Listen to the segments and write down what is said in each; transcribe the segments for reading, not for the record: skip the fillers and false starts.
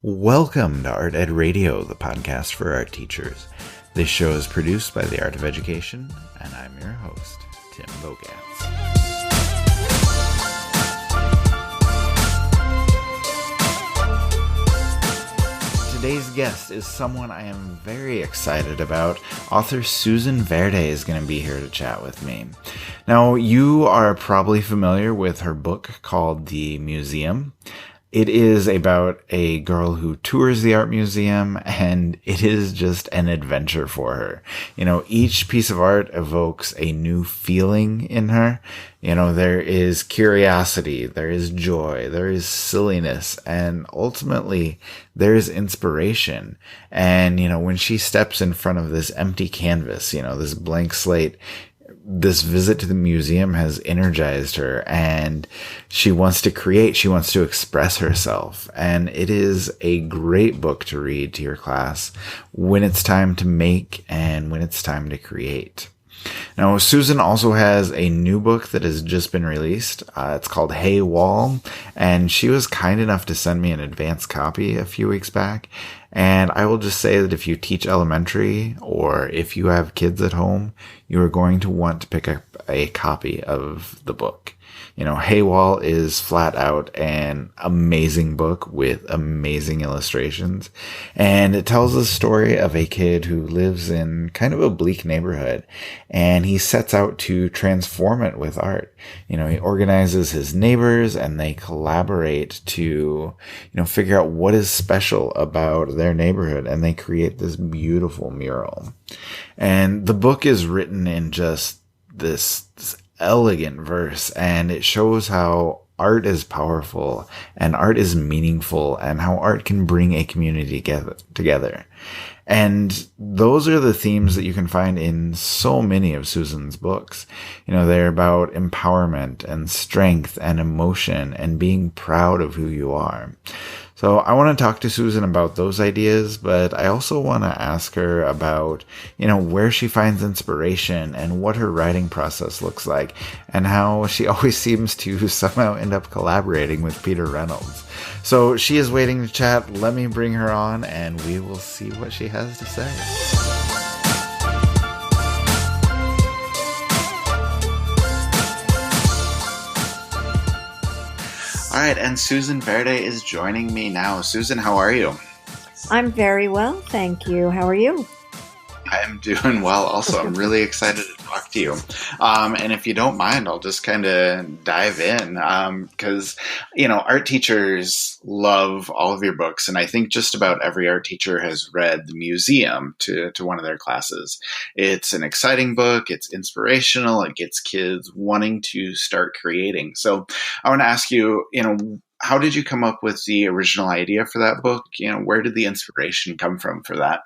Welcome to Art Ed Radio, the podcast for art teachers. This show is produced by the Art of Education, and I'm your host, Tim Bogatz. Today's guest is someone I am very excited about. Author Susan Verde is going to be here to chat with me. Now, you are probably familiar with her book called The Museum. It is about a girl who tours the art museum, and it is just an adventure for her. You know, each piece of art evokes a new feeling in her. You know, there is curiosity, there is joy, there is silliness, and ultimately there is inspiration. And, you know, when she steps in front of this empty canvas, you know, this blank slate, this visit to the museum has energized her, and she wants to create, she wants to express herself. And it is a great book to read to your class when it's time to make and when it's time to create. Now, Susan also has a new book that has just been released. It's called Hey Wall, and she was kind enough to send me an advance copy a few weeks back. And I will just say that if you teach elementary or if you have kids at home, you are going to want to pick up a copy of the book. You know, Hey Wall is flat out an amazing book with amazing illustrations. And it tells the story of a kid who lives in kind of a bleak neighborhood, and he sets out to transform it with art. You know, he organizes his neighbors and they collaborate to, you know, figure out what is special about their neighborhood, and they create this beautiful mural. And the book is written in just this elegant verse, and it shows how art is powerful and art is meaningful and how art can bring a community together. And those are the themes that you can find in so many of Susan's books. You know, they're about empowerment and strength and emotion and being proud of who you are. So I want to talk to Susan about those ideas, but I also want to ask her about, you know, where she finds inspiration and what her writing process looks like, and how she always seems to somehow end up collaborating with Peter Reynolds. So she is waiting to chat. Let me bring her on, and we will see what she has to say. All right, and Susan Verde is joining me now. Susan, how are you? I'm very well, thank you. How are you? I'm doing well also. I'm really excited to talk to you. And if you don't mind, I'll just kind of dive in because, you know, art teachers love all of your books. And I think just about every art teacher has read The Museum to one of their classes. It's an exciting book. It's inspirational. It gets kids wanting to start creating. So I want to ask you, you know, how did you come up with the original idea for that book? You know, where did the inspiration come from for that?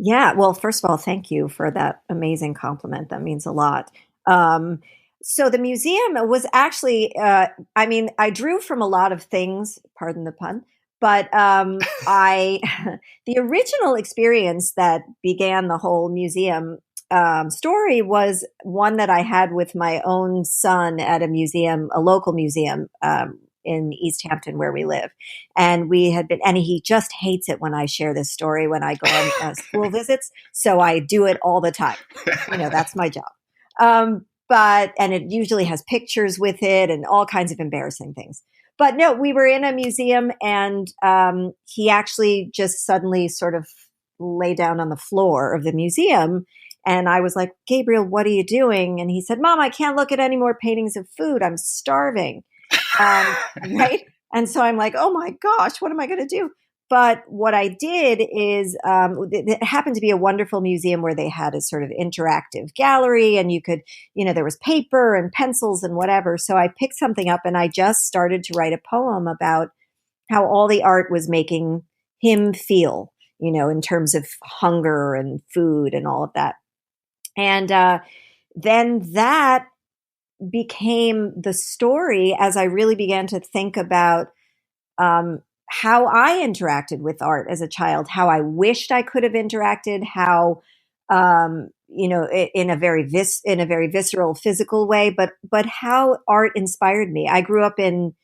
Yeah, well, first of all, thank you for that amazing compliment. That means a lot. So the museum was actually, I drew from a lot of things, pardon the pun, but the original experience that began the whole museum story was one that I had with my own son at a museum, a local museum, in East Hampton where we live. And and he just hates it when I share this story when I go on school visits. So I do it all the time. You know, that's my job. And it usually has pictures with it and all kinds of embarrassing things. But no, we were in a museum, and he actually just suddenly sort of lay down on the floor of the museum. And I was like, Gabriel, what are you doing? And he said, Mom, I can't look at any more paintings of food. I'm starving. Right. And so I'm like, oh my gosh, what am I going to do? But what I did is, it happened to be a wonderful museum where they had a sort of interactive gallery, and you could, you know, there was paper and pencils and whatever. So I picked something up and I just started to write a poem about how all the art was making him feel, you know, in terms of hunger and food and all of that. And then that became the story as I really began to think about how I interacted with art as a child, how I wished I could have interacted, how you know, in a very visceral, physical way, but how art inspired me. I grew up in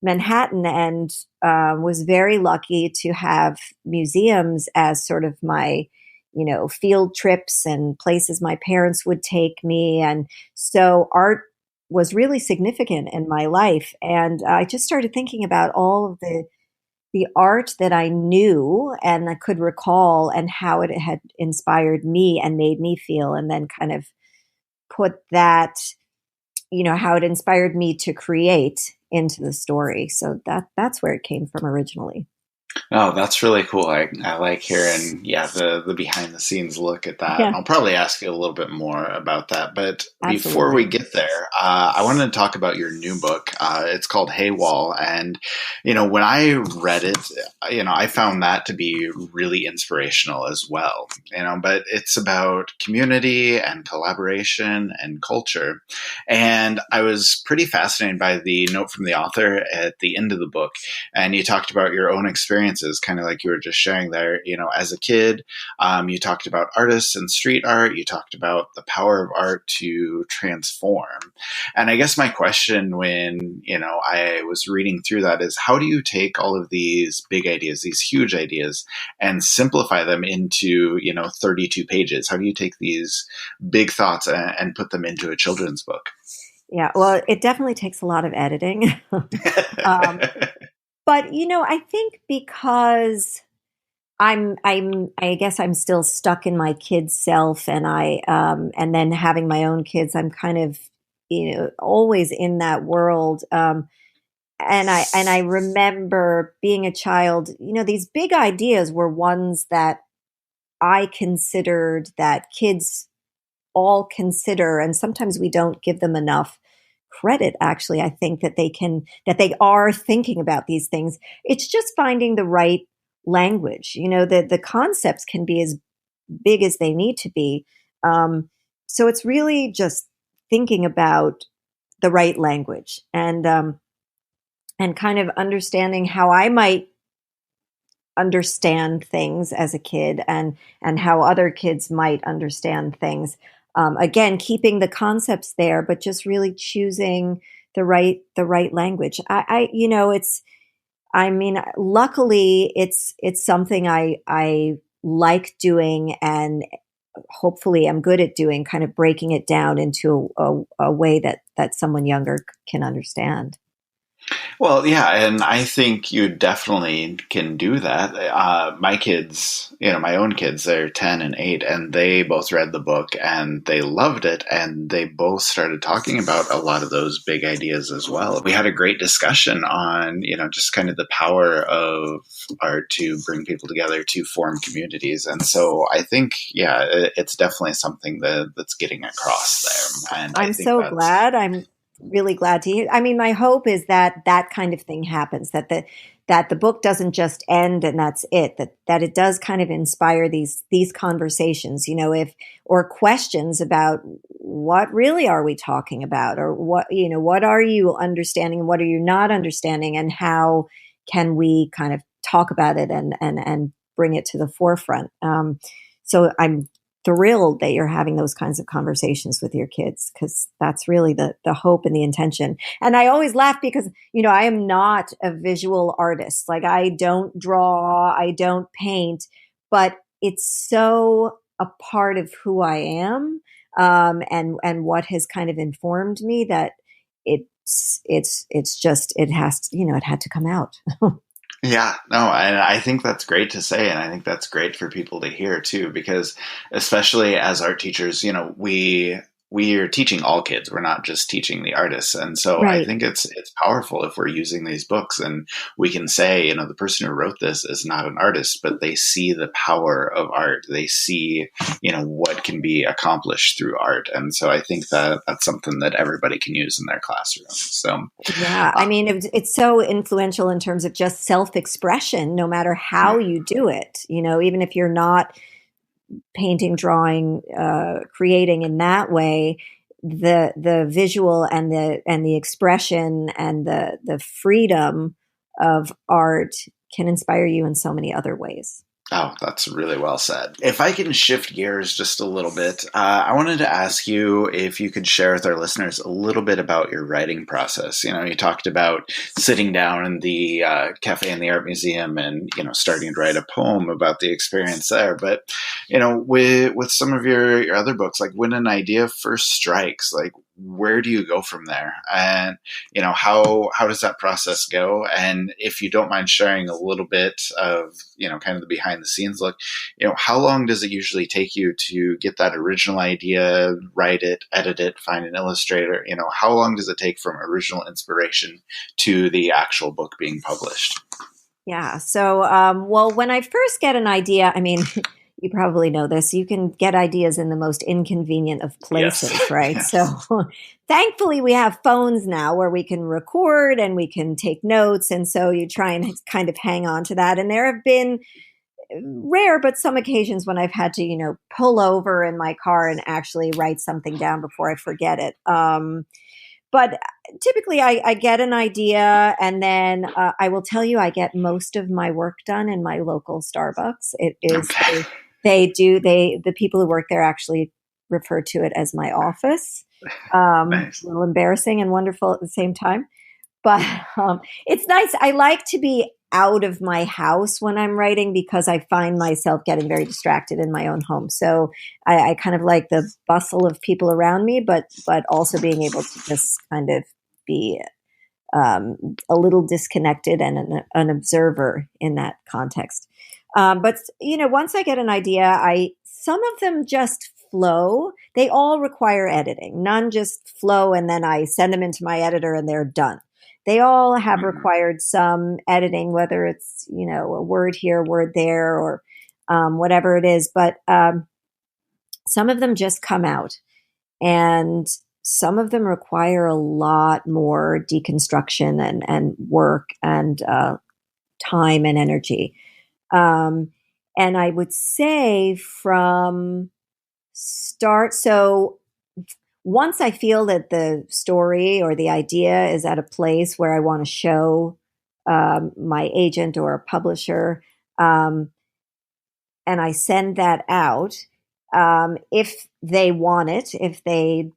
Manhattan, and was very lucky to have museums as sort of my, field trips and places my parents would take me. And so art was really significant in my life. And I just started thinking about all of the art that I knew and I could recall and how it had inspired me and made me feel, and then kind of put that, how it inspired me to create into the story. So that's where it came from originally. Oh, that's really cool. I like hearing, yeah, the behind the scenes look at that. And Yeah, I'll probably ask you a little bit more about that. But before we absolutely. get there, I wanted to talk about your new book. It's called Hey Wall. And, when I read it, I found that to be really inspirational as well. But it's about community and collaboration and culture. And I was pretty fascinated by the note from the author at the end of the book, and you talked about your own experiences, kind of like you were just sharing there. As a kid, you talked about artists and street art. You talked about the power of art to transform. And I guess my question when, I was reading through that is, how do you take all of these big ideas, these huge ideas, and simplify them into, 32 pages? How do you take these big thoughts and put them into a children's book? Yeah, well, it definitely takes a lot of editing. um, but I think because I guess I'm still stuck in my kid's self, and and then having my own kids, I'm kind of, always in that world. And I remember being a child, these big ideas were ones that I considered, that kids all consider, and sometimes we don't give them enough credit. Actually, I think that they are thinking about these things. It's just finding the right language. The concepts can be as big as they need to be. So it's really just thinking about the right language, and kind of understanding how I might understand things as a kid, and how other kids might understand things. Again, keeping the concepts there, but just really choosing the right language. It's, I mean, luckily it's something I like doing, and hopefully I'm good at doing, kind of breaking it down into a way that someone younger can understand. Well, yeah, and I think you definitely can do that. My kids, my own kids, they're 10 and 8, and they both read the book and they loved it, and they both started talking about a lot of those big ideas as well. We had a great discussion on, just kind of the power of art to bring people together, to form communities. And so I think, yeah, it's definitely something that's getting across there. And I I'm think so that's glad. I'm really glad to hear. I mean, my hope is that that kind of thing happens, that the book doesn't just end and that's it, that it does kind of inspire these conversations, if, or questions about what really are we talking about, or what are you understanding, what are you not understanding, and how can we kind of talk about it and bring it to the forefront. So I'm thrilled that you're having those kinds of conversations with your kids, because that's really the hope and the intention. And I always laugh because, I am not a visual artist. Like, I don't draw, I don't paint, but it's so a part of who I am, and what has kind of informed me, that it's just, it has to, it had to come out. Yeah, no, and I think that's great to say, and I think that's great for people to hear too, because especially as art teachers, we are teaching all kids. We're not just teaching the artists, and so I Right. think it's powerful if we're using these books and we can say, the person who wrote this is not an artist, but they see the power of art. They see, what can be accomplished through art, and so I think that that's something that everybody can use in their classroom. So. Yeah, I Uh, mean, it's so influential in terms of just self-expression, no matter how you do it. Even if you're not painting, drawing, creating in that way, the visual and the expression and the freedom of art can inspire you in so many other ways. Oh, that's really well said. If I can shift gears just a little bit, I wanted to ask you if you could share with our listeners a little bit about your writing process. You know, you talked about sitting down in the cafe in the art museum and, you know, starting to write a poem about the experience there. But, you know, with some of your other books, like when an idea first strikes, like where do you go from there? And, you know, how does that process go? And if you don't mind sharing a little bit of, you know, kind of the behind the scenes look, you know, how long does it usually take you to get that original idea, write it, edit it, find an illustrator? You know, how long does it take from original inspiration to the actual book being published? Yeah. So, well, when I first get an idea, I mean, you probably know this, you can get ideas in the most inconvenient of Yes. places, right? So, Yes. thankfully, we have phones now where we can record and we can take notes. And so you try and kind of hang on to that. And there have been rare, but some occasions when I've had to, pull over in my car and actually write something down before I forget it. But typically I get an idea and then I will tell you I get most of my work done in my local Starbucks. It is Okay. the people who work there actually refer to it as my office. A Nice. little embarrassing and wonderful at the same time. But it's nice. I like to be out of my house when I'm writing because I find myself getting very distracted in my own home. So I kind of like the bustle of people around me, but also being able to just kind of be a little disconnected and an observer in that context. But once I get an idea, I some of them just flow. They all require editing. None just flow and then I send them into my editor and they're done. They all have Mhm. required some editing, whether it's a word here, word there, or whatever it is. But some of them just come out, and some of them require a lot more deconstruction and work and time and energy. Um, and I would say from start, so once I feel that the story or the idea is at a place where I want to show my agent or a publisher, um, and I send that out, if they want it, if they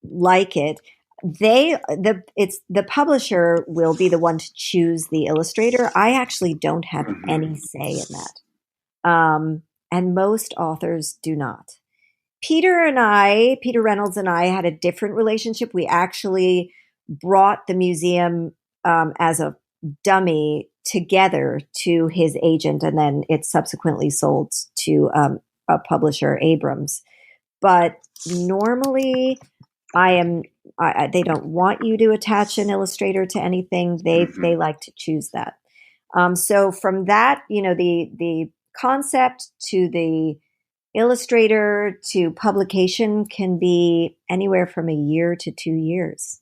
like it, it's the publisher will be the one to choose the illustrator. I actually don't have any Mhm. say in that, and most authors do not. Peter Reynolds and I had a different relationship. We actually brought the museum as a dummy together to his agent, and then it subsequently sold to a publisher, Abrams. But normally, I am. They don't want you to attach an illustrator to anything. They Mhm. like to choose that. So from that, the concept to the illustrator to publication can be anywhere from a year to 2 years.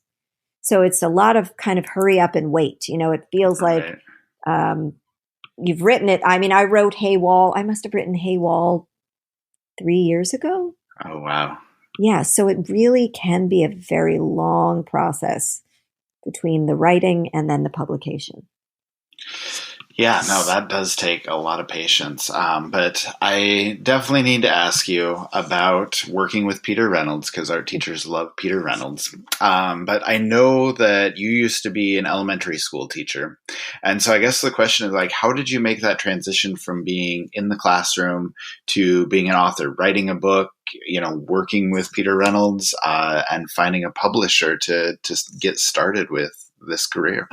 So it's a lot of kind of hurry up and wait. It feels like Right. um, you've written it. I mean, I wrote Hay Wall. I must have written Hay Wall 3 years ago. Oh, wow. Yeah. So it really can be a very long process between the writing and then the publication. Yeah, no, that does take a lot of patience. But I definitely need to ask you about working with Peter Reynolds because our teachers love Peter Reynolds. But I know that you used to be an elementary school teacher. And so I guess the question is like, how did you make that transition from being in the classroom to being an author, writing a book, you know, working with Peter Reynolds, and finding a publisher to get started with this career?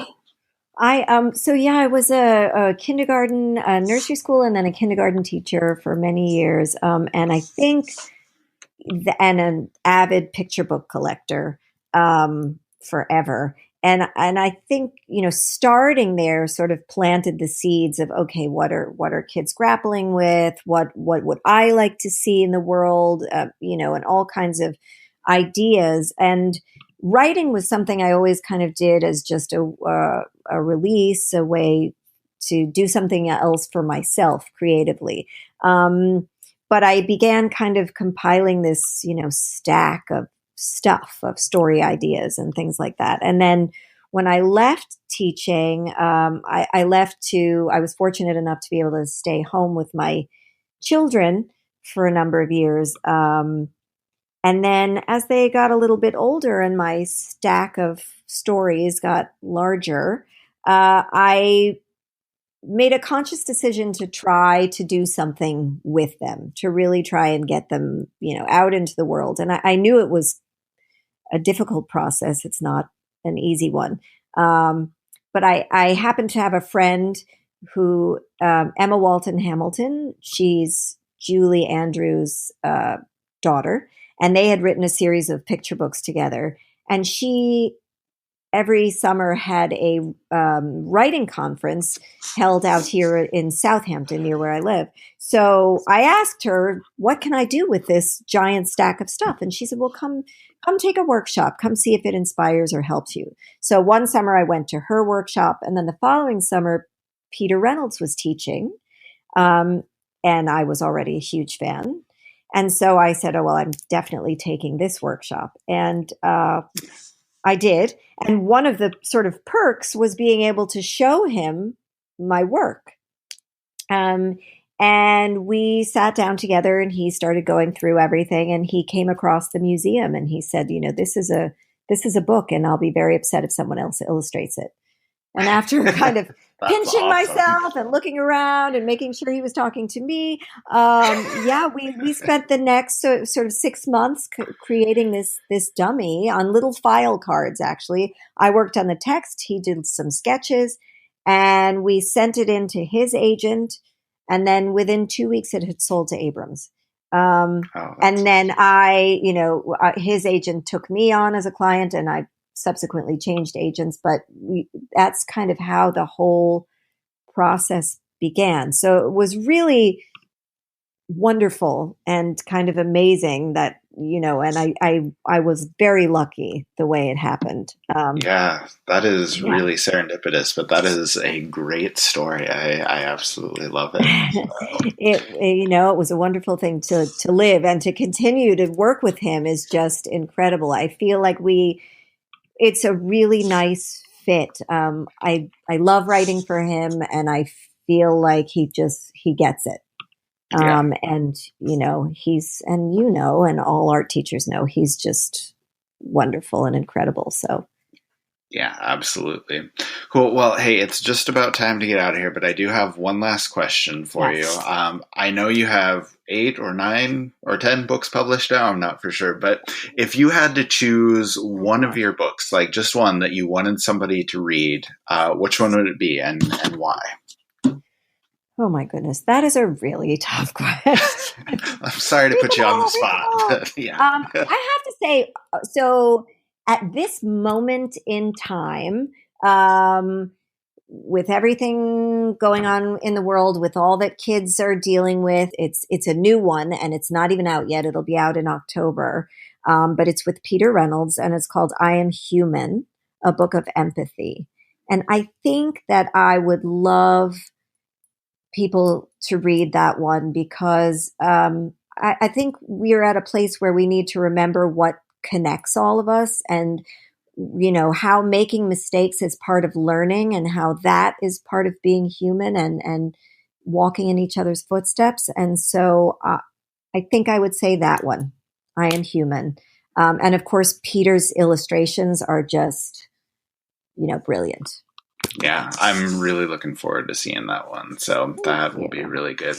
I was a kindergarten, nursery school, and then a kindergarten teacher for many years. And I think and an avid picture book collector forever. And I think starting there sort of planted the seeds of, okay, what are kids grappling with? What would I like to see in the world? And all kinds of ideas. And writing was something I always kind of did as just a release, a way to do something else for myself creatively. But I began kind of compiling this, stack of stuff, of story ideas and things like that. And then when I left teaching, I was fortunate enough to be able to stay home with my children for a number of years. And then as they got a little bit older and my stack of stories got larger, I made a conscious decision to try to do something with them, to really try and get them, out into the world. And I knew it was a difficult process. It's not an easy one. But I happen to have a friend who, Emma Walton Hamilton, she's Julie Andrews' daughter, and they had written a series of picture books together. And she every summer had a writing conference held out here in Southampton, near where I live. So I asked her, what can I do with this giant stack of stuff? And she said, well, come take a workshop. Come see if it inspires or helps you. So one summer I went to her workshop, and then the following summer, Peter Reynolds was teaching. And I was already a huge fan. And so I said, oh, well, I'm definitely taking this workshop. And I did. And one of the sort of perks was being able to show him my work. And we sat down together, and he started going through everything, and he came across the museum, and he said, this is a book, and I'll be very upset if someone else illustrates it. And after kind of pinching myself and looking around and making sure he was talking to me, we spent the next sort of 6 months creating this dummy on little file cards. Actually, I worked on the text. He did some sketches, and we sent it in to his agent. And then within 2 weeks, it had sold to Abrams. And then his agent took me on as a client, and I subsequently changed agents, but that's kind of how the whole process began. So it was really wonderful and kind of amazing that, and I was very lucky the way it happened. That is really serendipitous, but that is a great story. I absolutely love it. It was a wonderful thing to live, and to continue to work with him is just incredible. I feel like it's a really nice fit. I love writing for him, and I feel like he gets it. And and all art teachers know, he's just wonderful and incredible. So. Yeah, absolutely. Cool. Well, hey, it's just about time to get out of here, but I do have one last question for you. I know you have 8 or 9 or 10 books published now. I'm not for sure. But if you had to choose one of your books, like just one that you wanted somebody to read, which one would it be, and why? Oh, my goodness. That is a really tough question. I'm sorry to put you on the spot. But yeah. I have to say, so at this moment in time, with everything going on in the world, with all that kids are dealing with, it's a new one, and it's not even out yet. It'll be out in October. But it's with Peter Reynolds, and it's called I Am Human, a book of empathy. And I think that I would love people to read that one, because I think we're at a place where we need to remember what connects all of us, and how making mistakes is part of learning, and how that is part of being human and walking in each other's footsteps. And so I think I would say that one, I Am Human. And of course, Peter's illustrations are just, brilliant. Yeah, I'm really looking forward to seeing that one. So that will be really good.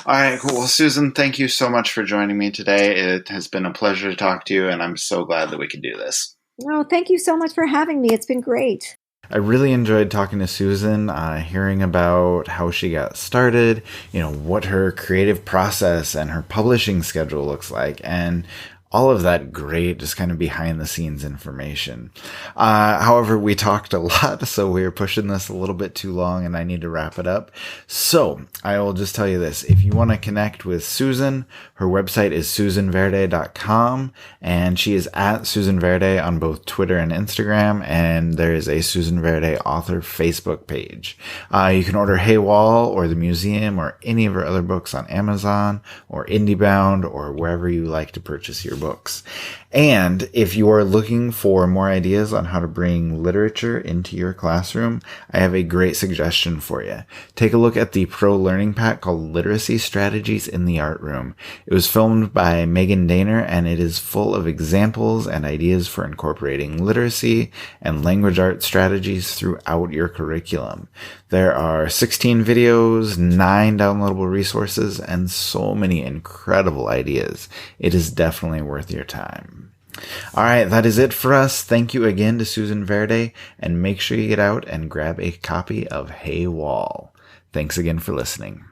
All right, cool. Well, Susan, thank you so much for joining me today. It has been a pleasure to talk to you, and I'm so glad that we could do this. Oh, thank you so much for having me. It's been great. I really enjoyed talking to Susan, hearing about how she got started, what her creative process and her publishing schedule looks like, and all of that great, just kind of behind the scenes information. However, we talked a lot, so we were pushing this a little bit too long, and I need to wrap it up. So I will just tell you this. If you want to connect with Susan, her website is susanverde.com, and she is at Susan Verde on both Twitter and Instagram, and there is a Susan Verde author Facebook page. You can order Hey Wall or The Museum or any of her other books on Amazon or IndieBound or wherever you like to purchase your books. And if you are looking for more ideas on how to bring literature into your classroom, I have a great suggestion for you. Take a look at the pro learning pack called Literacy Strategies in the Art Room. It was filmed by Megan Daner, and it is full of examples and ideas for incorporating literacy and language art strategies throughout your curriculum. There are 16 videos, 9 downloadable resources, and so many incredible ideas. It is definitely worth your time. All right, that is it for us. Thank you again to Susan Verde, and make sure you get out and grab a copy of Hey Wall. Thanks again for listening.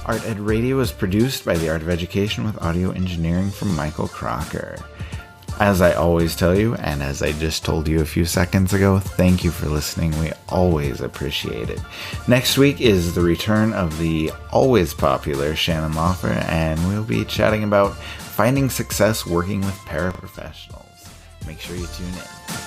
Art Ed Radio is produced by the Art of Education with audio engineering from Michael Crocker. As I always tell you, and as I just told you a few seconds ago, thank you for listening. We always appreciate it. Next week is the return of the always popular Shannon Laufer, and we'll be chatting about finding success working with paraprofessionals. Make sure you tune in.